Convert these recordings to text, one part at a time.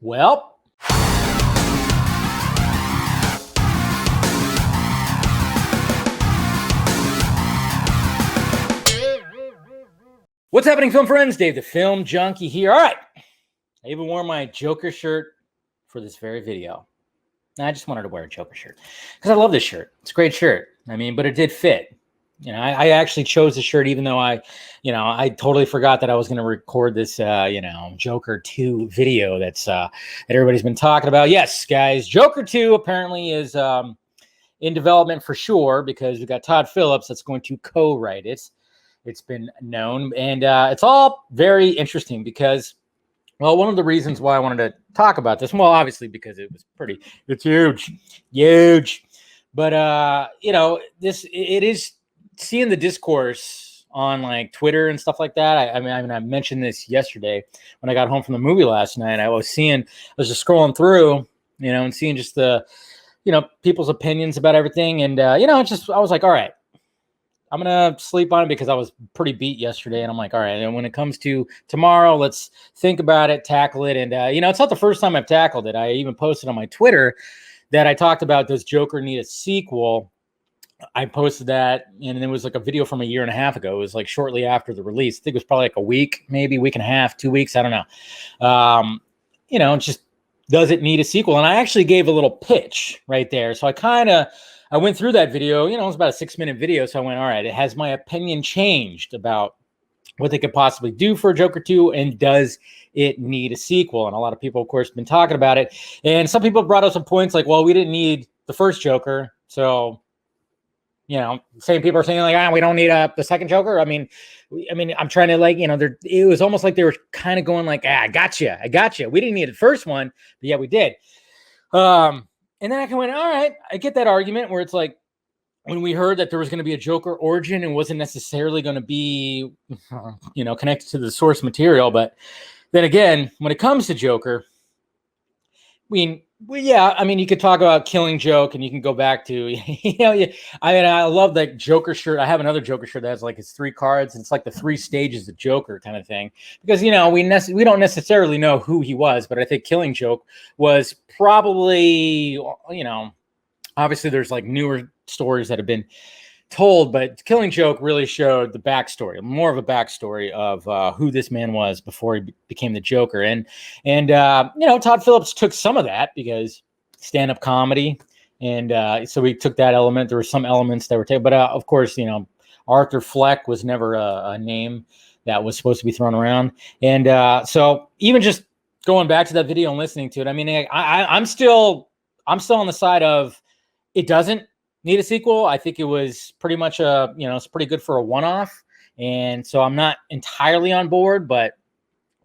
Well, what's happening, film friends? Dave the Film Junkie here. All right. I even wore my Joker shirt for this very video. I just wanted to wear a Joker shirt because I love this shirt. It's a great shirt. But it did fit. I actually chose the shirt even though I totally forgot that I was going to record this, Joker 2 video that everybody's been talking about. Yes, guys, Joker 2 apparently is in development for sure because we got Todd Phillips that's going to co-write it. It's been known, and it's all very interesting because, well, one of the reasons why I wanted to talk about this, well, obviously because it's huge. But, it is seeing the discourse on like Twitter and stuff like that. I mentioned this yesterday when I got home from the movie last night. I was just scrolling through, and seeing just the, people's opinions about everything. And, I was like, all right, I'm going to sleep on it because I was pretty beat yesterday. And I'm like, all right, and when it comes to tomorrow, let's think about it, tackle it. And, it's not the first time I've tackled it. I even posted on my Twitter that I talked about, does Joker need a sequel? I posted that, and it was like a video from a year and a half ago. It was like shortly after the release. I think it was probably like a week, maybe a week and a half, 2 weeks. I don't know. Just does it need a sequel? And I actually gave a little pitch right there. So I went through that video, it was about a 6-minute video. So I went, all right, has my opinion changed about what they could possibly do for Joker 2, and does it need a sequel? And a lot of people, of course, have been talking about it. And some people brought up some points like, well, we didn't need the first Joker. So, same people are saying like, we don't need the second Joker. I'm trying to it was almost like they were kind of going like, I got you. We didn't need the first one, but yeah, we did. And then I went, all right, I get that argument where it's like, when we heard that there was going to be a Joker origin and wasn't necessarily going to be, connected to the source material. But then again, when it comes to Joker, you could talk about Killing Joke, and you can go back to, I love that Joker shirt. I have another Joker shirt that has like his 3 cards, and it's like the 3 stages of Joker kind of thing. Because, we don't necessarily know who he was, but I think Killing Joke was probably, obviously there's like newer stories that have been told, but Killing Joke really showed the backstory, more of a backstory of who this man was before he became the Joker. And Todd Phillips took some of that because stand-up comedy. And so we took that element. There were some elements that were taken, but of course, Arthur Fleck was never a name that was supposed to be thrown around. And so even just going back to that video and listening to it, I'm still on the side of it doesn't need a sequel. I think it was pretty much it's pretty good for a one-off. And so I'm not entirely on board, but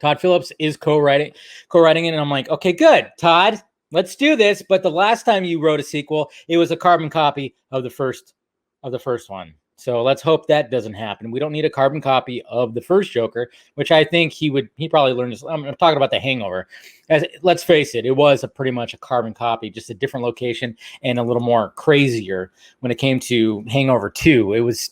Todd Phillips is co-writing it. And I'm like, okay, good, Todd, let's do this. But the last time you wrote a sequel, it was a carbon copy of the first one. So let's hope that doesn't happen. We don't need a carbon copy of the first Joker, which I think he probably learned this. I'm talking about The Hangover. Let's face it, it was pretty much a carbon copy, just a different location and a little more crazier when it came to Hangover 2. It was,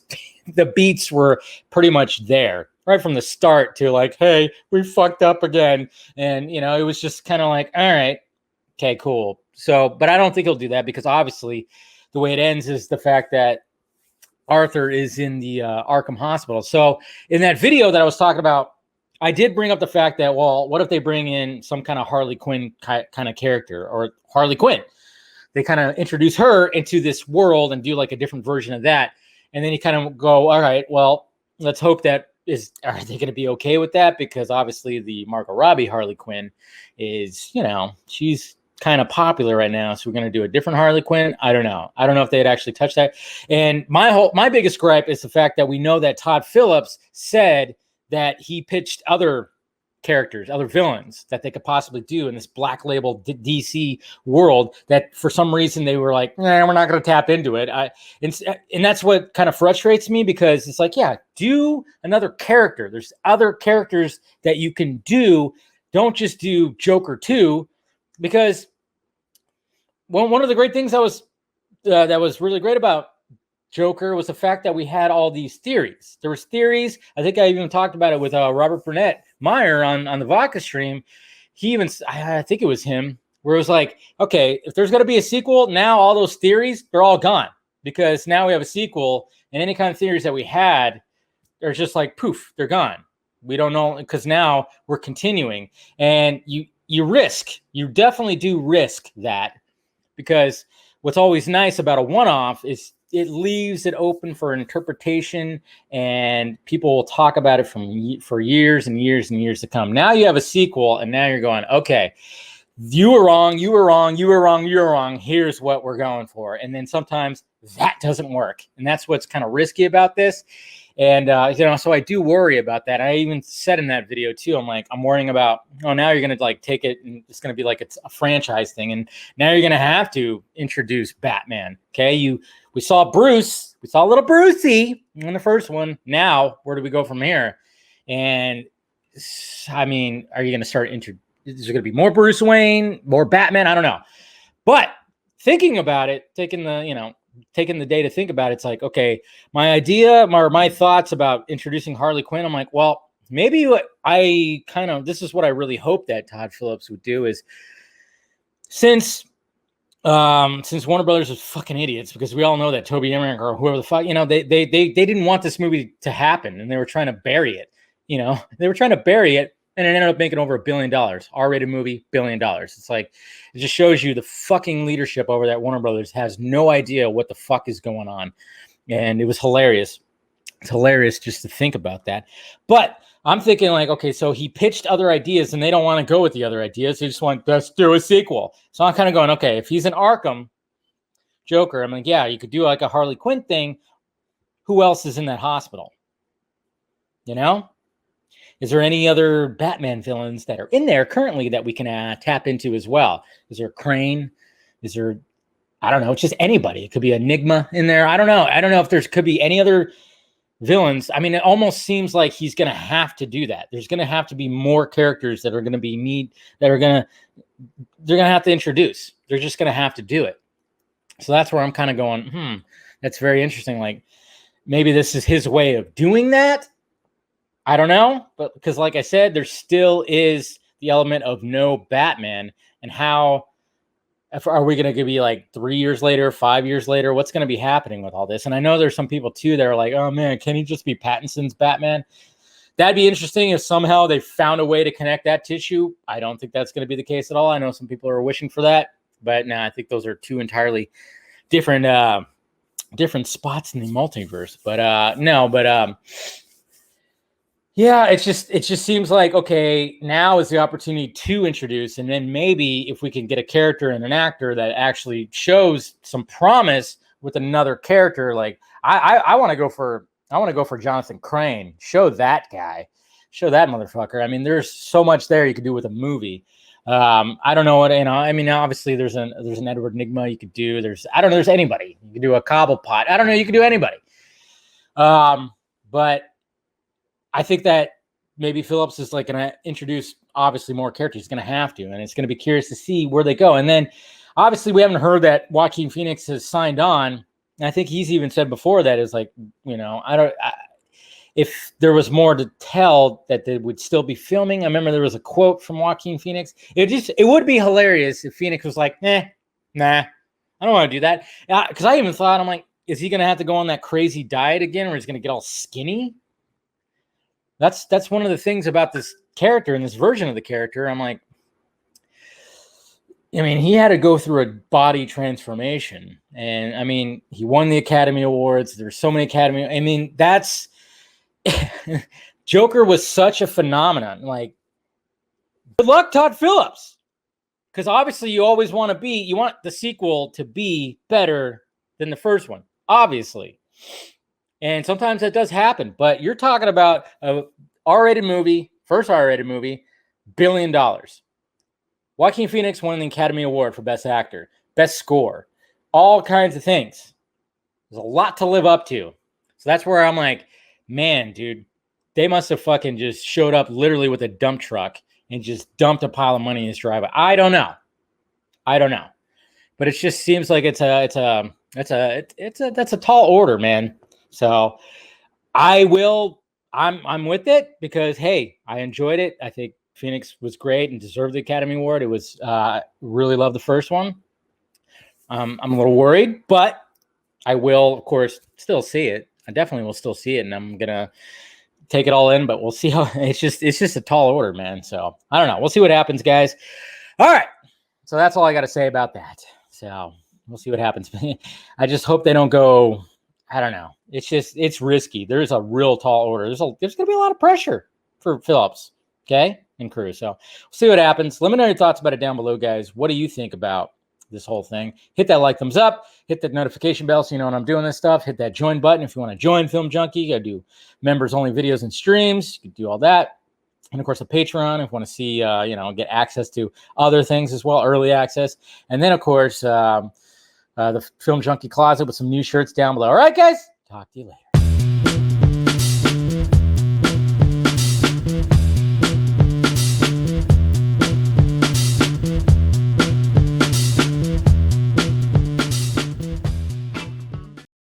the beats were pretty much there right from the start to like, hey, we fucked up again. And, it was just kind of like, all right, okay, cool. So, but I don't think he'll do that because obviously the way it ends is the fact that Arthur is in the Arkham Hospital. So in that video that I was talking about, I did bring up the fact that, well, what if they bring in some kind of Harley Quinn kind of character, or Harley Quinn? They kind of introduce her into this world and do like a different version of that. And then you kind of go, all right, well, let's hope are they going to be okay with that? Because obviously the Margot Robbie Harley Quinn is, she's kind of popular right now. So we're going to do a different Harley Quinn. I don't know if they'd actually touch that. And my biggest gripe is the fact that we know that Todd Phillips said that he pitched other characters, other villains that they could possibly do in this black label DC world, that for some reason they were like, we're not going to tap into it. And that's what kind of frustrates me, because it's like, yeah, do another character. There's other characters that you can do. Don't just do Joker 2. Because one of the great things that was really great about Joker was the fact that we had all these theories. There was theories. I think I even talked about it with Robert Burnett Meyer on the Vodka stream. he even, I think it was him, where it was like, okay, if there's going to be a sequel, now all those theories, they're all gone, because now we have a sequel, and any kind of theories that we had are just like poof, they're gone. We don't know, because now we're continuing, and you definitely do risk that, because what's always nice about a one-off is it leaves it open for interpretation, and people will talk about it for years and years and years to come. Now you have a sequel, and now you're going, okay, you were wrong, you were wrong, you were wrong, you were wrong. Here's what we're going for. And then sometimes that doesn't work. And that's what's kind of risky about this. And, so I do worry about that. I even said in that video too, I'm like, I'm worrying about, now you're going to like take it and it's going to be like it's a franchise thing. And now you're going to have to introduce Batman. Okay. We saw Bruce, we saw little Brucey in the first one. Now, where do we go from here? And I mean, are you going to start is there going to be more Bruce Wayne, more Batman? I don't know. But thinking about it, taking the day to think about it, it's like, okay, my idea or my thoughts about introducing Harley Quinn, I'm like, well, maybe this is what I really hope that Todd Phillips would do is, since Warner Brothers is fucking idiots, because we all know that Toby Emmerich or whoever the fuck, they didn't want this movie to happen, and they were trying to bury it. They were trying to bury it, and it ended up making over $1 billion. R-rated movie, $1 billion. It's like, it just shows you the fucking leadership over that Warner Brothers has no idea what the fuck is going on. And it was hilarious. It's hilarious just to think about that. But I'm thinking like, okay, so he pitched other ideas and they don't want to go with the other ideas. They just want, let's do a sequel. So I'm kind of going, okay, if he's an Arkham Joker, I'm like, yeah, you could do like a Harley Quinn thing. Who else is in that hospital? Is there any other Batman villains that are in there currently that we can tap into as well? Is there Crane? Is there, I don't know, it's just anybody. It could be Enigma in there. I don't know. I don't know if could be any other villains. I mean, it almost seems like he's going to have to do that. There's going to have to be more characters that are going to they're going to have to introduce. They're just going to have to do it. So that's where I'm kind of going, that's very interesting. Like, maybe this is his way of doing that. I don't know, but because like I said, there still is the element of no Batman, and how are we going to be like 3 years later, 5 years later? What's going to be happening with all this? And I know there's some people too that are like, oh man, can he just be Pattinson's Batman? That'd be interesting if somehow they found a way to connect that tissue. I don't think that's going to be the case at all. I know some people are wishing for that, but no, I think those are two entirely different spots in the multiverse. But yeah, it just seems like, okay, now is the opportunity to introduce, and then maybe if we can get a character and an actor that actually shows some promise with another character, like I want to go for Jonathan Crane. Show that guy, show that motherfucker. I mean, there's so much there you could do with a movie. I don't know what, I mean, obviously there's an Edward Nygma you could do. There's anybody. You could do a Cobblepot. I don't know, you could do anybody. But I think that maybe Phillips is like going to introduce obviously more characters. He's going to have to, and it's going to be curious to see where they go. And then obviously we haven't heard that Joaquin Phoenix has signed on. And I think he's even said before that is like, if there was more to tell that they would still be filming. I remember there was a quote from Joaquin Phoenix. It would be hilarious if Phoenix was like, nah, I don't want to do that. Because I even thought, I'm like, is he going to have to go on that crazy diet again, where he's going to get all skinny? That's one of the things about this character and this version of the character. I'm like, I mean, he had to go through a body transformation, and I mean, he won the Academy Awards. There's so many Academy. I mean, that's Joker was such a phenomenon. Like, good luck, Todd Phillips, because obviously you always want the sequel to be better than the first one, obviously. And sometimes that does happen, but you're talking about a R-rated movie, first R-rated movie, $1 billion. Joaquin Phoenix won the Academy Award for Best Actor, Best Score, all kinds of things. There's a lot to live up to. So that's where I'm like, man, dude, they must have fucking just showed up literally with a dump truck and just dumped a pile of money in his driveway. I don't know. But it just seems like that's a tall order, man. So I'm with it because, hey, I enjoyed it. I think Phoenix was great and deserved the Academy Award. It was really loved the first one. I'm a little worried, but I will, of course, still see it. I definitely will still see it, and I'm gonna take it all in. But we'll see how it's just a tall order, man. So I don't know. We'll see what happens, guys. All right. So that's all I got to say about that. So we'll see what happens. I just hope they don't go. I don't know. It's risky. There's a real tall order. There's going to be a lot of pressure for Phillips, okay, and Cruz. So we'll see what happens. Let me know your thoughts about it down below, guys. What do you think about this whole thing? Hit that like, thumbs up. Hit that notification bell so you know when I'm doing this stuff. Hit that join button if you want to join Film Junkie. You got to do members-only videos and streams. You can do all that. And, of course, the Patreon if you want to see, get access to other things as well, early access. And then, of course, the Film Junkie Closet with some new shirts down below. All right, guys. Talk to you later.